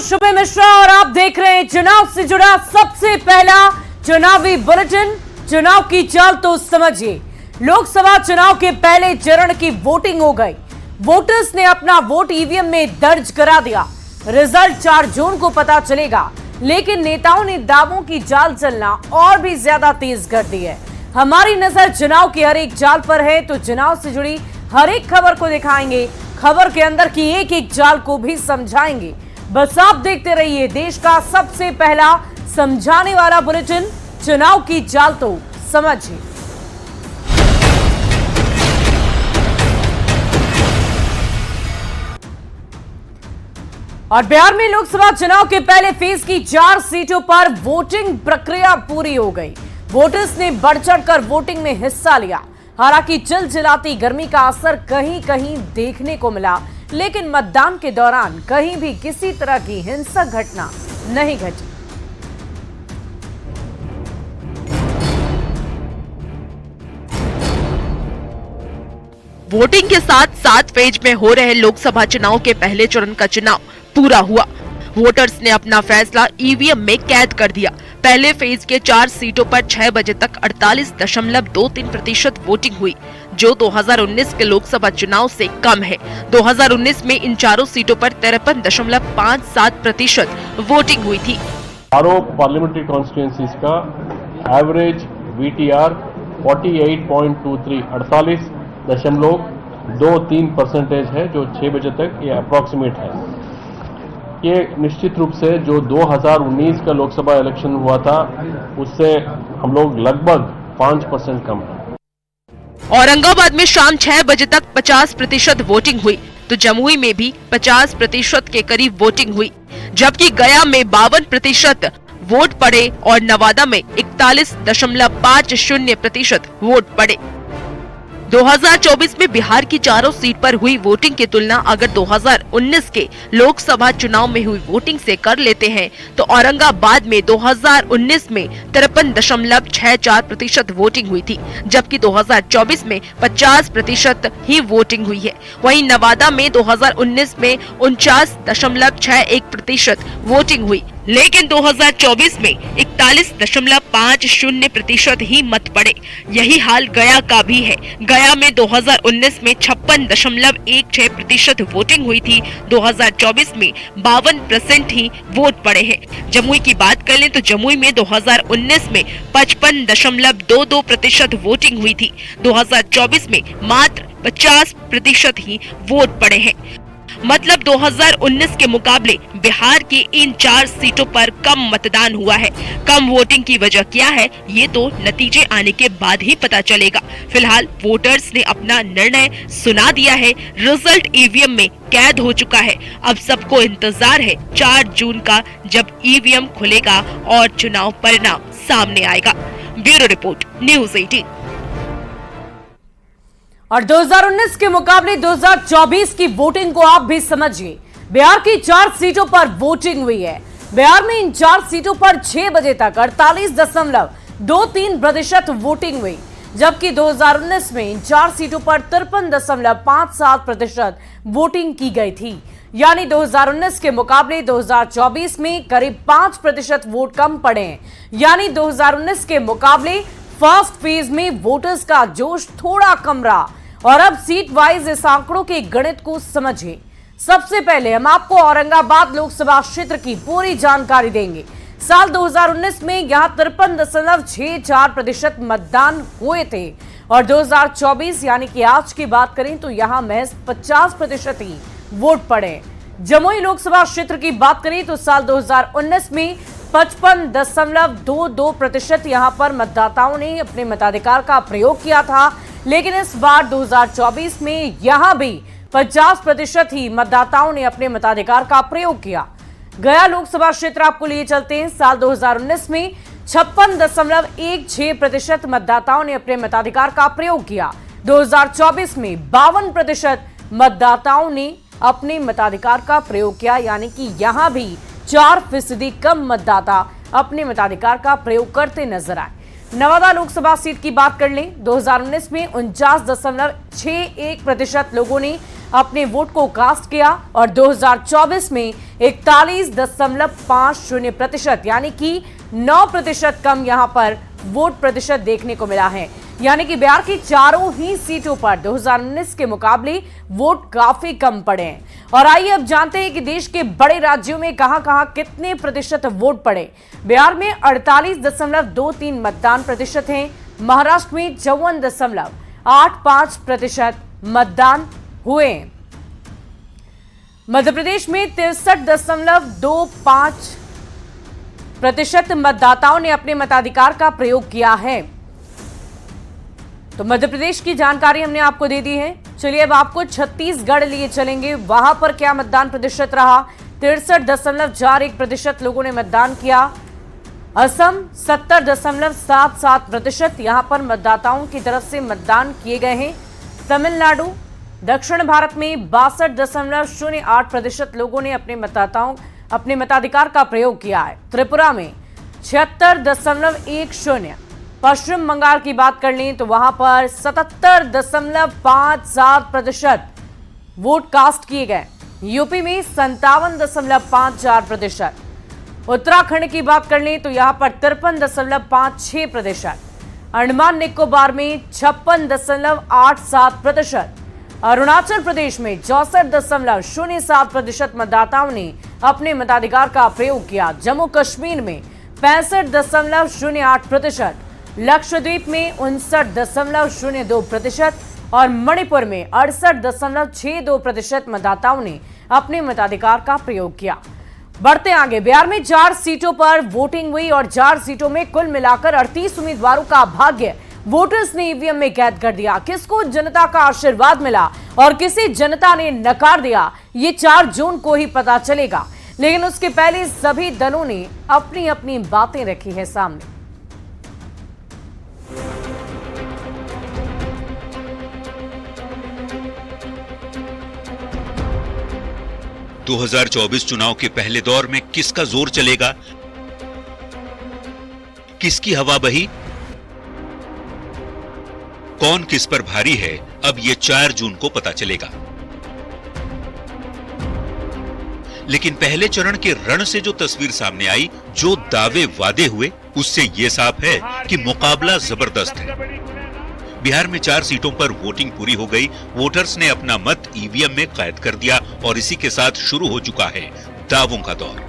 शुभ मिश्रा और आप देख रहे हैं चुनाव से जुड़ा सबसे पहला चुनावी बुलेटिन। चुनाव की चाल तो समझिए। लोकसभा चुनाव के पहले चरण की वोटिंग हो गई। वोटर्स ने अपना वोट ईवीएम में दर्ज करा दिया। रिजल्ट 4 जून को पता चलेगा, लेकिन नेताओं ने दावों की चाल चलना और भी ज्यादा तेज कर दी है। हमारी नजर चुनाव की हर एक चाल पर है, तो चुनाव से जुड़ी हर एक खबर को दिखाएंगे। खबर के अंदर की एक एक चाल को भी समझाएंगे। बस आप देखते रहिए देश का सबसे पहला समझाने वाला बुलेटिन, चुनाव की चाल तो समझिए। और बिहार में लोकसभा चुनाव के पहले फेज की 4 सीटों पर वोटिंग प्रक्रिया पूरी हो गई। वोटर्स ने बढ़ चढ़कर वोटिंग में हिस्सा लिया। हालांकि चिलचिलाती गर्मी का असर कहीं कहीं देखने को मिला, लेकिन मतदान के दौरान कहीं भी किसी तरह की हिंसक घटना नहीं घटी। वोटिंग के साथ 7 फेज में हो रहे लोकसभा चुनाव के पहले चरण का चुनाव पूरा हुआ। वोटर्स ने अपना फैसला ईवीएम में कैद कर दिया। पहले फेज के 4 सीटों पर 6 बजे तक 48.23% वोटिंग हुई, जो 2019 के लोकसभा चुनाव से कम है। 2019 में इन चारों सीटों पर 53.57% वोटिंग हुई थी। चारों पार्लियामेंट्री कॉन्स्टिट्यूएंसीज का एवरेज वीटीआर 48.23 48.23% है, जो 6 बजे तक ये अप्रोक्सीमेट है। ये निश्चित रूप से जो 2019 का लोकसभा इलेक्शन हुआ था उससे हम लोग लगभग 5% कम है। औरंगाबाद में शाम 6 बजे तक 50% वोटिंग हुई, तो जमुई में भी 50% के करीब वोटिंग हुई, जबकि गया में 52% वोट पड़े और नवादा में 41.50% वोट पड़े। 2024 में बिहार की चारों सीट पर हुई वोटिंग की तुलना अगर 2019 के लोकसभा चुनाव में हुई वोटिंग से कर लेते हैं, तो औरंगाबाद में 2019 में 53.64% वोटिंग हुई थी, जबकि 2024 में 50% ही वोटिंग हुई है। वहीं नवादा में 2019 में 49.61% वोटिंग हुई, लेकिन 2024 में 41.50% ही मत पड़े। यही हाल गया का भी है। गया में 2019 में 56.16% वोटिंग हुई थी, 2024 में 52% ही वोट पड़े हैं। जमुई की बात कर लें तो जमुई में 2019 में 55.22% वोटिंग हुई थी, 2024 में मात्र 50% ही वोट पड़े हैं। मतलब 2019 के मुकाबले बिहार की इन 4 सीटों पर कम मतदान हुआ है। कम वोटिंग की वजह क्या है, ये तो नतीजे आने के बाद ही पता चलेगा। फिलहाल वोटर्स ने अपना निर्णय सुना दिया है। रिजल्ट ईवीएम में कैद हो चुका है। अब सबको इंतजार है 4 जून का, जब ईवीएम खुलेगा और चुनाव परिणाम सामने आएगा। Bureau report, news 18। और 2019 के मुकाबले 2024 की वोटिंग को आप भी समझिए। बिहार की 4 सीटों पर वोटिंग हुई है। बिहार में इन 4 सीटों पर 6 बजे तक 48.23% वोटिंग हुई, जबकि 2019 में इन 4 सीटों पर 53.57% वोटिंग की गई थी। यानी 2019 के मुकाबले 2024 में करीब 5% वोट कम पड़े हैं। यानी 2019 के मुकाबले फर्स्ट फेज में वोटर्स का जोश थोड़ा कम रहा। और अब सीट वाइज इस आंकड़ों के गणित को समझिए। सबसे पहले हम आपको औरंगाबाद लोकसभा क्षेत्र की पूरी जानकारी देंगे। साल 2019 में यहां 53.64% मतदान हुए थे, और 2024 यानी कि आज की बात करें तो यहां महज 50% ही वोट पड़े। जमुई लोकसभा क्षेत्र की बात करें तो साल 2019 में 55.22% यहां पर मतदाताओं ने अपने मताधिकार का प्रयोग किया था, लेकिन इस बार 2024 में यहां भी 50% ही मतदाताओं ने अपने मताधिकार का प्रयोग किया। गया लोकसभा क्षेत्र आपको लिए चलते हैं। साल 2019 में 56.16% मतदाताओं ने अपने मताधिकार का प्रयोग किया। 2024 में 52% मतदाताओं ने अपने मताधिकार का प्रयोग किया, यानी कि यहां भी 4% कम मतदाता अपने मताधिकार का प्रयोग करते नजर आए। नवादा लोकसभा सीट की बात कर लें, 2019 में 49.61% लोगों ने अपने वोट को कास्ट किया और 2024 में 41.50% यानी कि 9% कम यहां पर वोट प्रतिशत देखने को मिला है। यानी कि बिहार की चारों ही सीटों पर 2019 के मुकाबले वोट काफी कम पड़े हैं। और आइए अब जानते हैं कि देश के बड़े राज्यों में कहां-कहां कितने प्रतिशत वोट पड़े। बिहार में 48.23 मतदान प्रतिशत है। महाराष्ट्र में 54.85% मतदान हुए। मध्य प्रदेश में 63.25% मतदाताओं ने अपने मताधिकार का प्रयोग किया है। तो मध्य प्रदेश की जानकारी हमने आपको दे दी है। चलिए अब आपको छत्तीसगढ़ लिए चलेंगे, वहां पर क्या मतदान प्रतिशत रहा। 63.41% लोगों ने मतदान किया। असम 70.77% यहां पर मतदाताओं की तरफ से मतदान किए गए हैं। तमिलनाडु, दक्षिण भारत में 62.08% लोगों ने अपने मताधिकार का प्रयोग किया है। त्रिपुरा में 76.10, पश्चिम बंगाल की बात कर लें तो वहां पर 77.57% वोट कास्ट किए गए। यूपी में 57.54%। उत्तराखंड की बात कर लें तो यहां पर 53.56%। अंडमान निकोबार में 56.87%। अरुणाचल प्रदेश में 64.07% मतदाताओं ने अपने मताधिकार का प्रयोग किया। जम्मू कश्मीर में 65.08%। लक्षद्वीप में 59.02% और मणिपुर में 68.62% मतदाताओं ने अपने मताधिकार का प्रयोग किया। बढ़ते आगे, बिहार में 4 सीटों पर वोटिंग हुई और 4 सीटों में कुल मिलाकर 38 उम्मीदवारों का भाग्य वोटर्स ने ईवीएम में कैद कर दिया। किसको जनता का आशीर्वाद मिला और किसे जनता ने नकार दिया, ये 4 जून को ही पता चलेगा। लेकिन उसके पहले सभी दलों ने अपनी अपनी बातें रखी है सामने। – 2024 चुनाव के पहले दौर में किसका जोर चलेगा, किसकी हवा बही, कौन किस पर भारी है, अब ये 4 जून को पता चलेगा। लेकिन पहले चरण के रण से जो तस्वीर सामने आई, जो दावे वादे हुए, उससे यह साफ है कि मुकाबला जबरदस्त है। बिहार में 4 सीटों पर वोटिंग पूरी हो गई। वोटर्स ने अपना मत ईवीएम में कैद कर दिया और इसी के साथ शुरू हो चुका है दावों का दौर।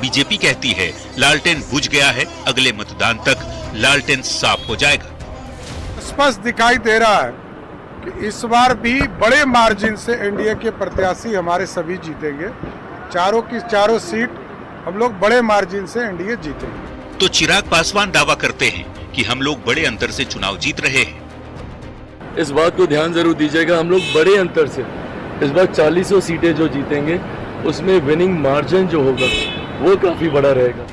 बीजेपी कहती है लालटेन बुझ गया है, अगले मतदान तक लालटेन साफ हो जाएगा। स्पष्ट दिखाई दे रहा है कि इस बार भी बड़े मार्जिन से एनडीए के प्रत्याशी हमारे सभी जीतेंगे। चारों की चारों सीट हम लोग बड़े मार्जिन से एनडीए जीतेंगे। तो चिराग पासवान दावा करते हैं कि हम लोग बड़े अंतर से चुनाव जीत रहे हैं। इस बात को ध्यान जरूर दीजिएगा, हम लोग बड़े अंतर से इस बार 40 सीटें जो जीतेंगे उसमें विनिंग मार्जिन जो होगा वो काफी बड़ा रहेगा।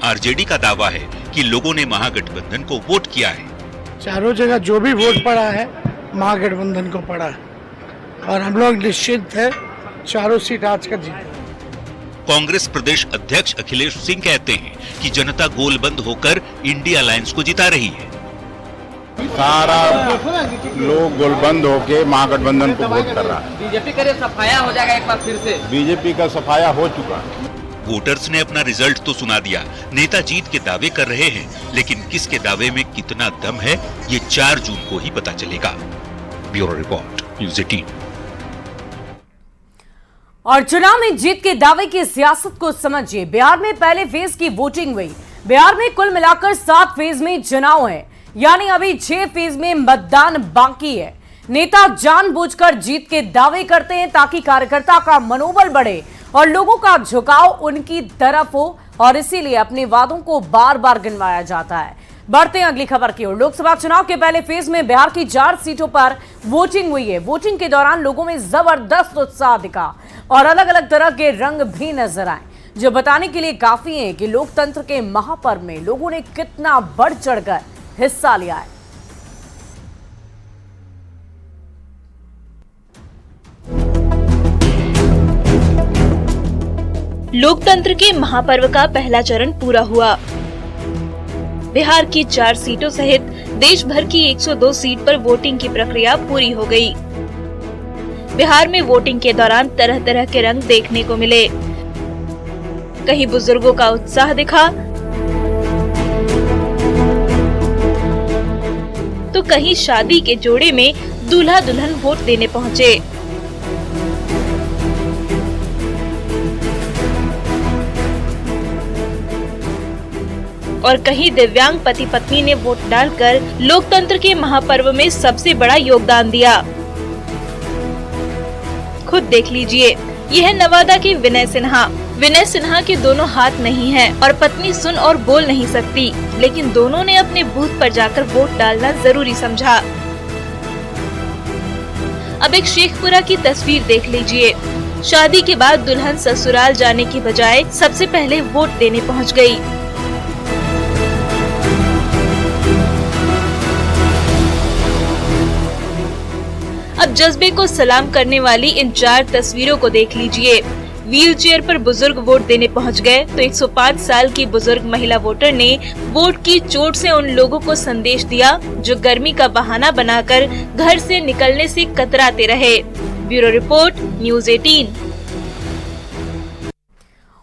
आरजेडी का दावा है कि लोगों ने महागठबंधन को वोट किया है। चारों जगह जो भी वोट पड़ा है महागठबंधन को पड़ा है और हम लोग निश्चित है 4 सीट आज का जीते। कांग्रेस प्रदेश अध्यक्ष अखिलेश सिंह कहते हैं कि जनता गोलबंद होकर इंडिया अलायंस को जिता रही है। सारा लोग गोलबंद होके महागठबंधन को वोट कर रहा है। बीजेपी करे सफाया हो जाएगा एक बार फिर से। बीजेपी का सफाया हो चुका है। वोटर्स ने अपना रिजल्ट तो सुना दिया, नेता जीत के दावे कर रहे हैं, लेकिन किसके दावे में कितना दम है, ये 4 जून को ही पता चलेगा। Bureau report, news 18। और चुनाव में जीत के दावे की सियासत को समझिए। बिहार में पहले फेज की वोटिंग हुई। बिहार में कुल मिलाकर 7 फेज में चुनाव है, यानी अभी 6 फेज में मतदान बाकी है। नेता जानबूझकर जीत के दावे करते हैं ताकि कार्यकर्ता का मनोबल बढ़े और लोगों का झुकाव उनकी तरफ हो, और इसीलिए अपने वादों को बार बार गिनवाया जाता है। बढ़ते हैं अगली खबर की ओर। लोकसभा चुनाव के पहले फेज में बिहार की 4 सीटों पर वोटिंग हुई है। वोटिंग के दौरान लोगों में जबरदस्त उत्साह दिखा और अलग अलग तरह के रंग भी नजर आए, जो बताने के लिए काफी है कि लोकतंत्र के महापर्व में लोगों ने कितना बढ़ चढ़कर हिस्सा लिया है। लोकतंत्र के महापर्व का पहला चरण पूरा हुआ। बिहार की 4 सीटों सहित देश भर की 102 सीट पर वोटिंग की प्रक्रिया पूरी हो गई। बिहार में वोटिंग के दौरान तरह तरह के रंग देखने को मिले। कहीं बुजुर्गों का उत्साह दिखा, तो कहीं शादी के जोड़े में दूल्हा दुल्हन वोट देने पहुंचे। और कहीं दिव्यांग पति पत्नी ने वोट डालकर लोकतंत्र के महापर्व में सबसे बड़ा योगदान दिया। खुद देख लीजिए, यह है नवादा के विनय सिन्हा। विनय सिन्हा के दोनों हाथ नहीं हैं और पत्नी सुन और बोल नहीं सकती, लेकिन दोनों ने अपने बूथ पर जाकर वोट डालना जरूरी समझा। अब एक शेखपुरा की तस्वीर देख लीजिए। शादी के बाद दुल्हन ससुराल जाने की बजाय सबसे पहले वोट देने पहुंच गई। अब जज्बे को सलाम करने वाली इन 4 तस्वीरों को देख लीजिए। व्हील चेयर पर बुजुर्ग वोट देने पहुंच गए तो 105 साल की बुजुर्ग महिला वोटर ने वोट की चोट से उन लोगों को संदेश दिया जो गर्मी का बहाना बनाकर घर से निकलने से कतराते रहे। Bureau report, news 18।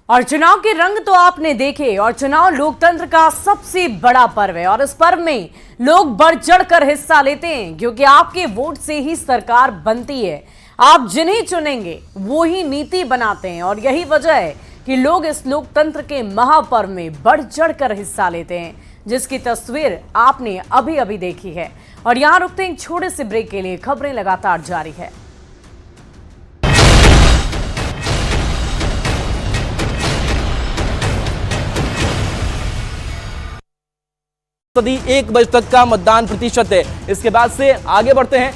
और चुनाव के रंग तो आपने देखे, और चुनाव लोकतंत्र का सबसे बड़ा पर्व है और इस पर्व में लोग बढ़ चढ़ कर हिस्सा लेते हैं, क्योंकि आपके वोट से ही सरकार बनती है। आप जिन्हें चुनेंगे वो ही नीति बनाते हैं, और यही वजह है कि लोग इस लोकतंत्र के महापर्व में बढ़ चढ़ कर हिस्सा लेते हैं, जिसकी तस्वीर आपने अभी अभी देखी है। और यहां रुकते हैं एक छोटे से ब्रेक के लिए। खबरें लगातार जारी है। सदी 1 बजे तक का मतदान प्रतिशत है। इसके बाद से आगे बढ़ते हैं।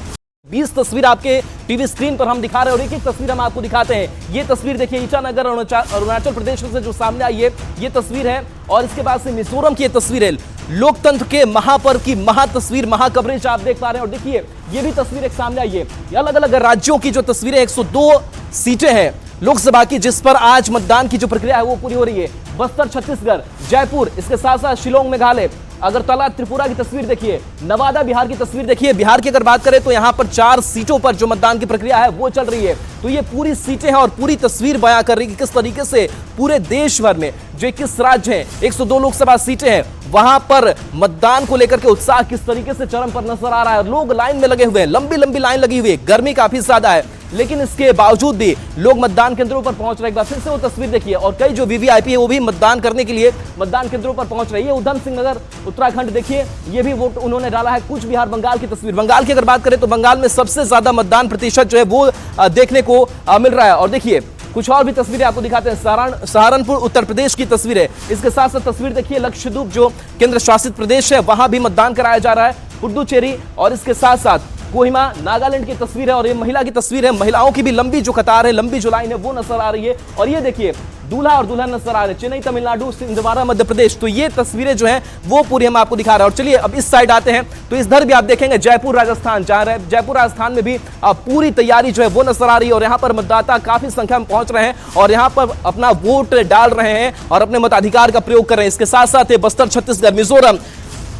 20 तस्वीर आपके टीवी स्क्रीन पर हम दिखा रहे हैं और एक एक तस्वीर हम आपको दिखाते हैं। ये तस्वीर देखिए, ईटानगर अरुणाचल प्रदेश से जो सामने आई है ये तस्वीर है, और इसके बाद से मिजोरम की ये तस्वीर है। लोकतंत्र के महापर्व की तस्वीर, कवरेज आप देख पा रहे हैं। और देखिए ये भी तस्वीर एक सामने आई है। अलग अलग राज्यों की जो तस्वीरें, 102 सीटें हैं लोकसभा की, जिस पर आज मतदान की जो प्रक्रिया है वो पूरी हो रही है। बस्तर छत्तीसगढ़, जयपुर, इसके साथ साथ शिलोंग मेघालय, अगरतला त्रिपुरा की तस्वीर देखिए, नवादा बिहार की तस्वीर देखिए। बिहार की अगर बात करें तो यहां पर 4 सीटों पर जो मतदान की प्रक्रिया है वो चल रही है। तो ये पूरी सीटें हैं और पूरी तस्वीर बयां कर रही है कि किस तरीके से पूरे देश भर में जो 21 राज्य हैं, 102 लोकसभा सीटें हैं, वहां पर मतदान को लेकर के उत्साह किस तरीके से चरम पर नजर आ रहा है। लोग लाइन में लगे हुए हैं, लंबी लंबी लाइन लगी हुई है। गर्मी काफी ज्यादा है, लेकिन इसके बावजूद भी लोग मतदान केंद्रों पर पहुंच रहे हैं। एक बार फिर से वो तस्वीर देखिए, और कई जो वीवीआईपी है वो भी मतदान करने के लिए मतदान केंद्रों पर पहुंच रही है। उधम सिंह नगर, उत्तराखंड देखिए, ये भी वोट उन्होंने डाला है। कूच बिहार, बंगाल की तस्वीर। बंगाल की अगर बात करें तो बंगाल में सबसे ज्यादा मतदान प्रतिशत जो है वो देखने को मिल रहा है। और देखिए कुछ और भी तस्वीरें आपको दिखाते हैं। सहारनपुर उत्तर प्रदेश की तस्वीर है। इसके साथ साथ तस्वीर देखिए, लक्षद्वीप जो केंद्र शासित प्रदेश है वहां भी मतदान कराया जा रहा है, पुडुचेरी। और इसके साथ साथ कोहिमा, नागालैंड की तस्वीर है। और ये महिला की तस्वीर है। महिलाओं की भी लंबी जो कतार है, लंबी जो लाइन है वो नजर आ रही है। और ये देखिए दूल्हा और दुल्हन नजर आ रहे हैं, चेन्नई तमिलनाडु, छिंदवाड़ा मध्य प्रदेश। तो ये तस्वीरें जो हैं वो पूरी हम आपको दिखा रहे हैं। और चलिए अब इस साइड आते हैं तो इधर भी आप देखेंगे जयपुर राजस्थान, जयपुर राजस्थान में भी पूरी तैयारी जो है वो नजर आ रही है। और यहाँ पर मतदाता काफी संख्या में पहुंच रहे हैं और यहाँ पर अपना वोट डाल रहे हैं और अपने मताधिकार का प्रयोग कर रहे हैं। इसके साथ साथ बस्तर, छत्तीसगढ़, मिजोरम,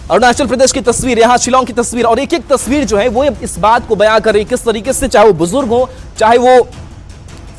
अरुणाचल प्रदेश की तस्वीर, यहाँ शिलोंग की तस्वीर। और एक एक तस्वीर जो है वो इस बात को बयां कर रही है किस तरीके से, चाहे वो बुजुर्ग हो, चाहे वो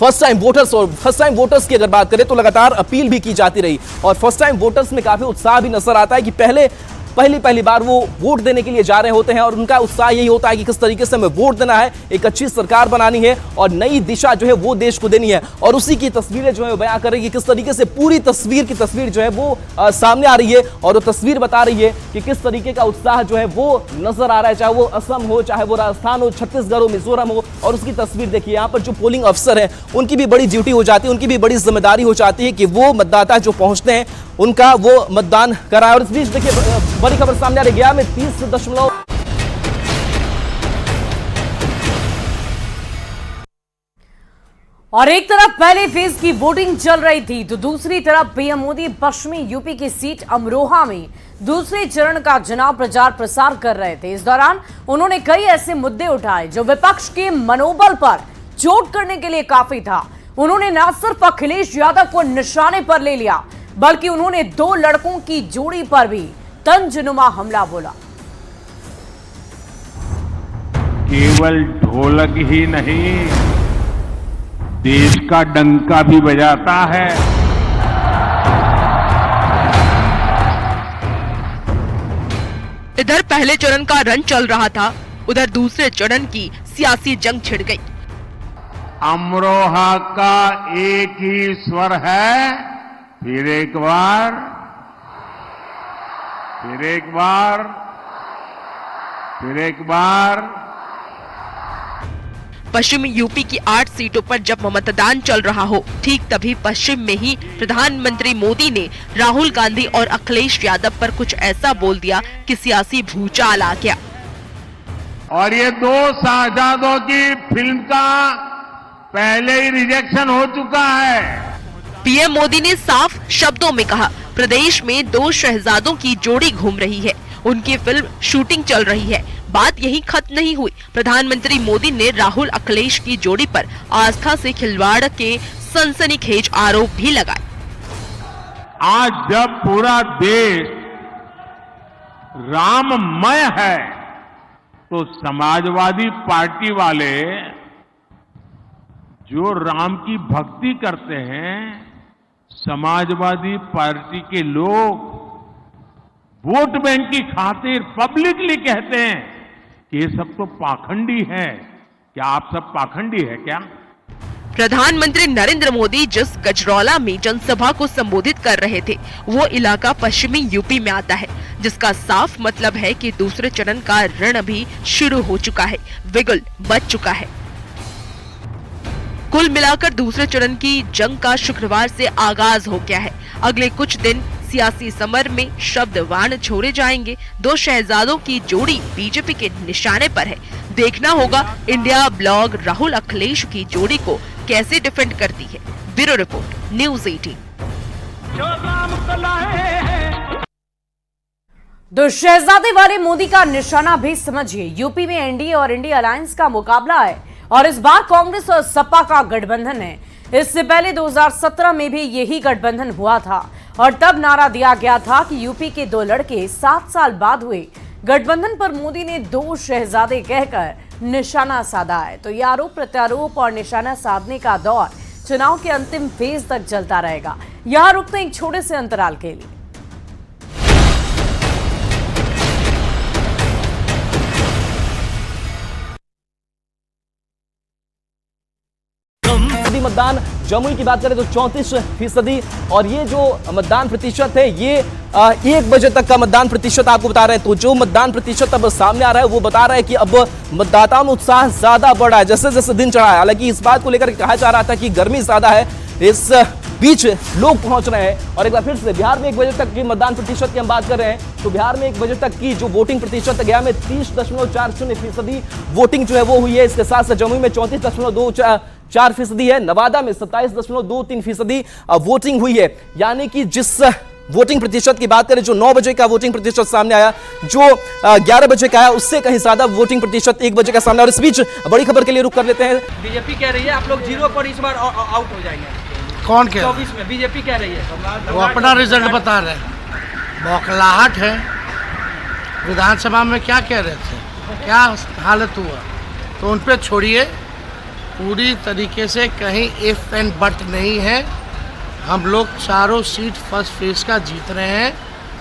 फर्स्ट टाइम वोटर्स, और फर्स्ट टाइम वोटर्स की अगर बात करें तो लगातार अपील भी की जाती रही। और फर्स्ट टाइम वोटर्स में काफी उत्साह भी नजर आता है कि पहली बार वो वोट देने के लिए जा रहे होते हैं और उनका उत्साह यही होता है कि किस तरीके से हमें वोट देना है, एक अच्छी सरकार बनानी है और नई दिशा जो है वो देश को देनी है। और उसी की तस्वीरें जो है बयां कर रही है किस तरीके से पूरी तस्वीर जो है वो सामने आ रही है। और वो तस्वीर बता रही है कि किस तरीके का उत्साह जो है वो नजर आ रहा है, चाहे वो असम हो, चाहे वो राजस्थान हो, छत्तीसगढ़ हो, मिजोरम हो। और उसकी तस्वीर देखिए, यहाँ पर जो पोलिंग अफसर है उनकी भी बड़ी ड्यूटी हो जाती है, उनकी भी बड़ी जिम्मेदारी हो जाती है कि वो मतदाता जो पहुंचते हैं उनका वो मतदान कराए। और इस बीच देखिए बड़ी खबर सामने आ रही है, गया में 30.। और एक तरफ पहले फेज की वोटिंग चल रही थी तो दूसरी तरफ पीएम मोदी पश्चिमी यूपी की सीट अमरोहा में दूसरे चरण का चुनाव प्रचार प्रसार कर रहे थे। इस दौरान उन्होंने कई ऐसे मुद्दे उठाए जो विपक्ष के मनोबल पर चोट करने के लिए काफी था। उन्होंने न सिर्फ अखिलेश यादव को निशाने पर ले लिया, बल्कि उन्होंने 2 लड़कों की जोड़ी पर भी तंजनुमा हमला बोला। केवल ढोलक ही नहीं, देश का डंका भी बजाता है। इधर पहले चरण का रन चल रहा था, उधर दूसरे चरण की सियासी जंग छिड़ गई। अमरोहा का एक ही स्वर है, फिर एक बार, फिर एक बार, फिर एक बार। पश्चिमी यूपी की 8 सीटों पर जब मतदान चल रहा हो, ठीक तभी पश्चिम में ही प्रधानमंत्री मोदी ने राहुल गांधी और अखिलेश यादव पर कुछ ऐसा बोल दिया कि सियासी भूचाल आ गया। और ये दो शहजादों की फिल्म का पहले ही रिजेक्शन हो चुका है। पीएम मोदी ने साफ शब्दों में कहा, प्रदेश में 2 शहजादों की जोड़ी घूम रही है, उनकी फिल्म शूटिंग चल रही है। बात यही खत्म नहीं हुई। प्रधानमंत्री मोदी ने राहुल अखिलेश की जोड़ी पर आस्था से खिलवाड़ के सनसनीखेज आरोप भी लगाए। आज जब पूरा देश राममय है, तो समाजवादी पार्टी वाले जो राम की भक्ति करते हैं, समाजवादी पार्टी के लोग वोट बैंक की खातिर पब्लिकली कहते हैं कि ये सब तो पाखंडी है। क्या आप सब पाखंडी है क्या? प्रधानमंत्री नरेंद्र मोदी जिस गजरौला में जनसभा को संबोधित कर रहे थे, वो इलाका पश्चिमी यूपी में आता है, जिसका साफ मतलब है कि दूसरे चरण का रण भी शुरू हो चुका है, बिगुल बच चुका है। कुल मिलाकर दूसरे चरण की जंग का शुक्रवार से आगाज हो गया है। अगले कुछ दिन सियासी समर में शब्दवान छोड़े जाएंगे। 2 शहजादों की जोड़ी बीजेपी के निशाने पर है। देखना होगा इंडिया ब्लॉग राहुल अखिलेश की जोड़ी को कैसे डिफेंड करती है। Bureau report, news 18। दो शहजादे वाले मोदी का निशाना भी समझिए। यूपी में एनडीए और इंडिया अलायंस का मुकाबला है और इस बार कांग्रेस और सपा का गठबंधन है। इससे पहले 2017 में भी यही गठबंधन हुआ था और तब नारा दिया गया था कि यूपी के 2 लड़के 7 साल बाद हुए गठबंधन पर मोदी ने 2 शहजादे कहकर निशाना साधा है। तो यह आरोप प्रत्यारोप और निशाना साधने का दौर चुनाव के अंतिम फेज तक चलता रहेगा। यहां रुकते एक छोटे से अंतराल के लिए। मतदान जमुई की बात करें तो 34% और ये जो मतदान प्रतिशत है ये 1 बजे तक का मतदान प्रतिशत आपको बता रहे हैं। तो जो मतदान प्रतिशत अब सामने आ रहा है वो बता रहा है कि अब मतदाताओं में उत्साह ज्यादा बढ़ रहा है जैसे जैसे दिन चढ़ा है। हालांकि इस बात को लेकर कहा जा रहा था कि गर्मी ज्यादा है, इस बीच लोग पहुंच रहे हैं। और एक बार फिर से बिहार में 1 बजे तक की मतदान प्रतिशत की हम बात कर रहे हैं तो बिहार में 1 बजे तक की जो वोटिंग प्रतिशत गया में 30.40% वोटिंग जो है वो हुई है। इसके साथ साथ जमुई में 34.24% है, नवादा में 27.23% वोटिंग हुई है। यानी कि जिस वोटिंग प्रतिशत की बात करें, जो 9 बजे का वोटिंग प्रतिशत सामने आया, जो 11 बजे का आया, उससे कहीं ज्यादा वोटिंग प्रतिशत 1 बजे का सामने। और इस बीच बड़ी खबर के लिए रुक कर लेते हैं। बीजेपी कह रही है आप लोग 0 पर इस बार आउट हो जाएंगे। कौन कह 24 में बीजेपी कह रही है, वो अपना रिजल्ट बता रहे हैं। बौखलाहट है। विधानसभा में क्या कह रहे थे, क्या हालत हुआ, तो उन पे छोड़िए। पूरी तरीके से कहीं इफ एंड बट नहीं है। हम लोग चारों सीट फर्स्ट फेज का जीत रहे हैं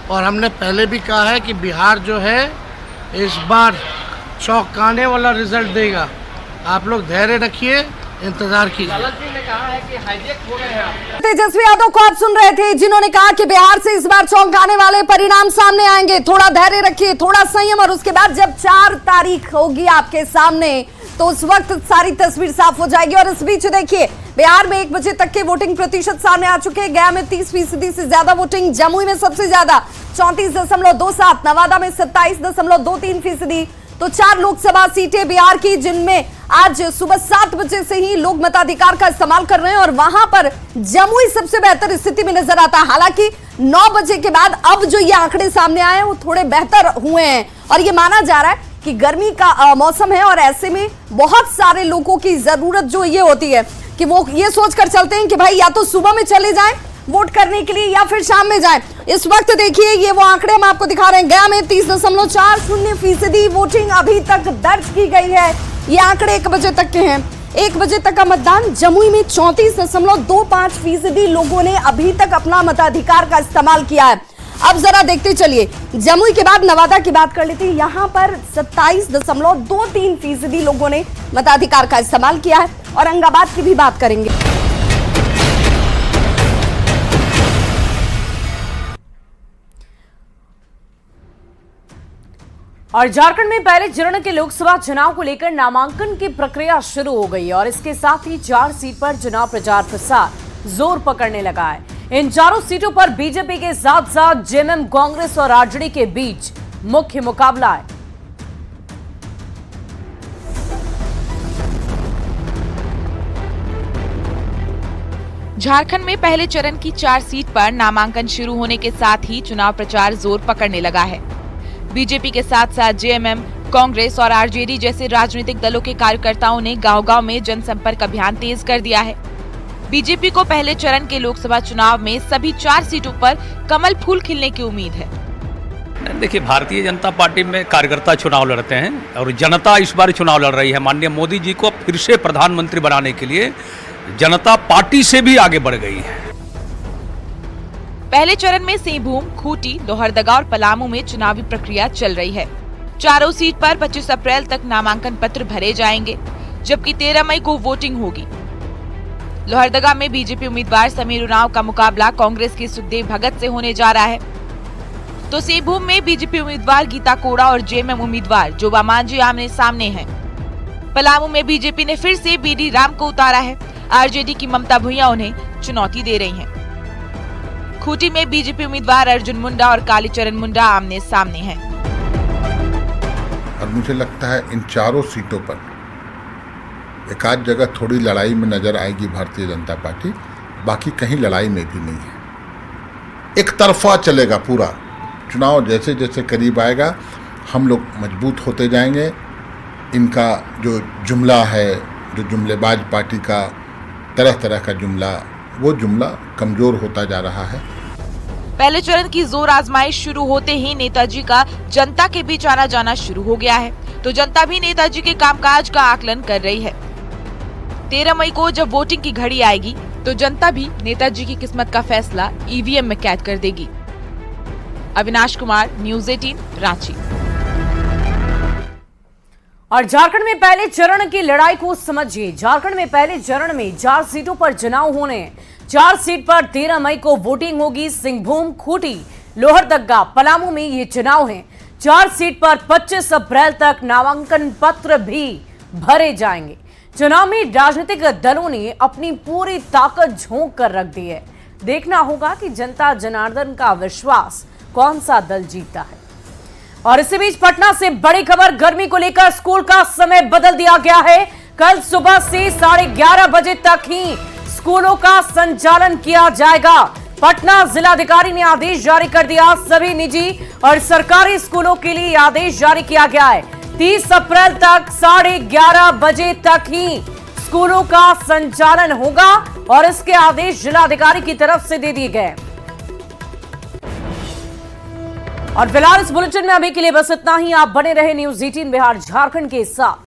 और हमने पहले भी कहा है कि बिहार जो है इस बार चौंकाने वाला रिजल्ट देगा। आप लोग धैर्य रखिए, इंतजार कीजिए। तेजस्वी यादव को आप सुन रहे थे, जिन्होंने कहा कि बिहार से इस बार चौंकाने वाले परिणाम सामने आएंगे। थोड़ा धैर्य रखिए, थोड़ा संयम, और उसके बाद जब 4 तारीख होगी आपके सामने तो उस वक्त सारी तस्वीर साफ हो जाएगी। और इस बीच देखिए, बिहार में 1 बजे तक के वोटिंग प्रतिशत सामने आ चुके हैं। गया में 30% से ज्यादा वोटिंग, जमुई में सबसे ज्यादा 34.27, नवादा में 27.23%। तो 4 लोकसभा सीटें बिहार की, जिनमें आज सुबह 7 बजे से ही लोग मताधिकार का इस्तेमाल कर रहे हैं और वहां पर जमुई सबसे बेहतर स्थिति में नजर आता है। हालांकि 9 बजे के बाद अब जो ये आंकड़े सामने आए हैं वो थोड़े बेहतर हुए हैं और ये माना जा रहा है कि गर्मी का मौसम है और ऐसे में बहुत सारे लोगों की जरूरत जो ये होती है कि वो ये सोचकर चलते हैं कि भाई या तो सुबह में चले जाएं वोट करने के लिए या फिर शाम में जाएं। इस वक्त देखिए ये वो आंकड़े हम आपको दिखा रहे हैं। गया में 30.40% वोटिंग अभी तक दर्ज की गई है। ये आंकड़े 1 बजे तक के हैं। 1 बजे तक का मतदान। जमुई में 34.25% लोगों ने अभी तक अपना मताधिकार का इस्तेमाल किया है। अब जरा देखते चलिए, जमुई के बाद नवादा की बात कर लेते हैं। यहां पर 27.23% लोगों ने मताधिकार का इस्तेमाल किया है। औरंगाबाद की भी बात करेंगे। और झारखंड में पहले चरण के लोकसभा चुनाव को लेकर नामांकन की प्रक्रिया शुरू हो गई है और इसके साथ ही 4 सीट पर चुनाव प्रचार प्रसार जोर पकड़ने लगा है। इन चारों सीटों पर बीजेपी के साथ साथ जेएमएम, कांग्रेस और आरजेडी के बीच मुख्य मुकाबला है। झारखंड में पहले चरण की 4 सीट पर नामांकन शुरू होने के साथ ही चुनाव प्रचार जोर पकड़ने लगा है। बीजेपी के साथ साथ जेएमएम, कांग्रेस और आरजेडी जैसे राजनीतिक दलों के कार्यकर्ताओं ने गांव-गांव में जनसंपर्क अभियान तेज कर दिया है। बीजेपी को पहले चरण के लोकसभा चुनाव में सभी 4 सीटों पर कमल फूल खिलने की उम्मीद है। देखिए, भारतीय जनता पार्टी में कार्यकर्ता चुनाव लड़ते हैं और जनता इस बार चुनाव लड़ रही है। माननीय मोदी जी को फिर से प्रधानमंत्री बनाने के लिए जनता पार्टी से भी आगे बढ़ गई है। पहले चरण में सिंहभूम, खूंटी, लोहरदगा और पलामू में चुनावी प्रक्रिया चल रही है। चारों सीट पर 25 अप्रैल तक नामांकन पत्र भरे जाएंगे, जबकि 13 मई को वोटिंग होगी। लोहरदगा में बीजेपी उम्मीदवार समीर उरांव का मुकाबला कांग्रेस के सुखदेव भगत से होने जा रहा है, तो सिंहभूम में बीजेपी उम्मीदवार गीता कोड़ा और जेएमएम उम्मीदवार जोबा मांझी आमने सामने हैं। पलामू में बीजेपी ने फिर से बीडी राम को उतारा है। आरजेडी की ममता भुइयां उन्हें चुनौती दे रही हैं। खूंटी में बीजेपी उम्मीदवार अर्जुन मुंडा और कालीचरण मुंडा आमने सामने हैं। और मुझे लगता है इन चारों सीटों पर एक आध जगह थोड़ी लड़ाई में नजर आएगी भारतीय जनता पार्टी, बाकी कहीं लड़ाई में भी नहीं है। एक तरफा चलेगा पूरा चुनाव। जैसे जैसे करीब आएगा हम लोग मजबूत होते जाएंगे। इनका जो जुमला है, जो जुमलेबाज पार्टी का तरह तरह का जुमला, वो जुमला कमजोर होता जा रहा है। पहले चरण की जोर आजमाइश शुरू होते ही नेताजी का जनता के बीच आना जाना शुरू हो गया है, तो जनता भी नेताजी के कामकाज का आकलन कर रही है। 13 मई को जब वोटिंग की घड़ी आएगी तो जनता भी नेताजी की किस्मत का फैसला ईवीएम में कैद कर देगी। अविनाश कुमार, न्यूज़ 18, रांची। और झारखंड में पहले चरण की लड़ाई को समझिए। झारखंड में पहले चरण में 4 सीटों पर चुनाव होने हैं। 4 सीट पर 13 मई को वोटिंग होगी। सिंहभूम, खूंटी, लोहरदगा, पलामू में ये चुनाव हैं। 4 सीट पर 25 अप्रैल तक नामांकन पत्र भी भरे जाएंगे। चुनाव में राजनीतिक दलों ने अपनी पूरी ताकत झोंक कर रख दी है। देखना होगा कि जनता जनार्दन का विश्वास कौन सा दल जीतता है। और इसी बीच पटना से बड़ी खबर, गर्मी को लेकर स्कूल का समय बदल दिया गया है। कल सुबह से 11:30 बजे तक ही स्कूलों का संचालन किया जाएगा। पटना जिलाधिकारी ने आदेश जारी कर दिया। सभी निजी और सरकारी स्कूलों के लिए आदेश जारी किया गया है। 30 अप्रैल तक 11:30 बजे तक ही स्कूलों का संचालन होगा और इसके आदेश जिलाधिकारी की तरफ से दे दिए गए। और फिलहाल इस बुलेटिन में अभी के लिए बस इतना ही। आप बने रहे न्यूज़ 18 बिहार झारखंड के साथ।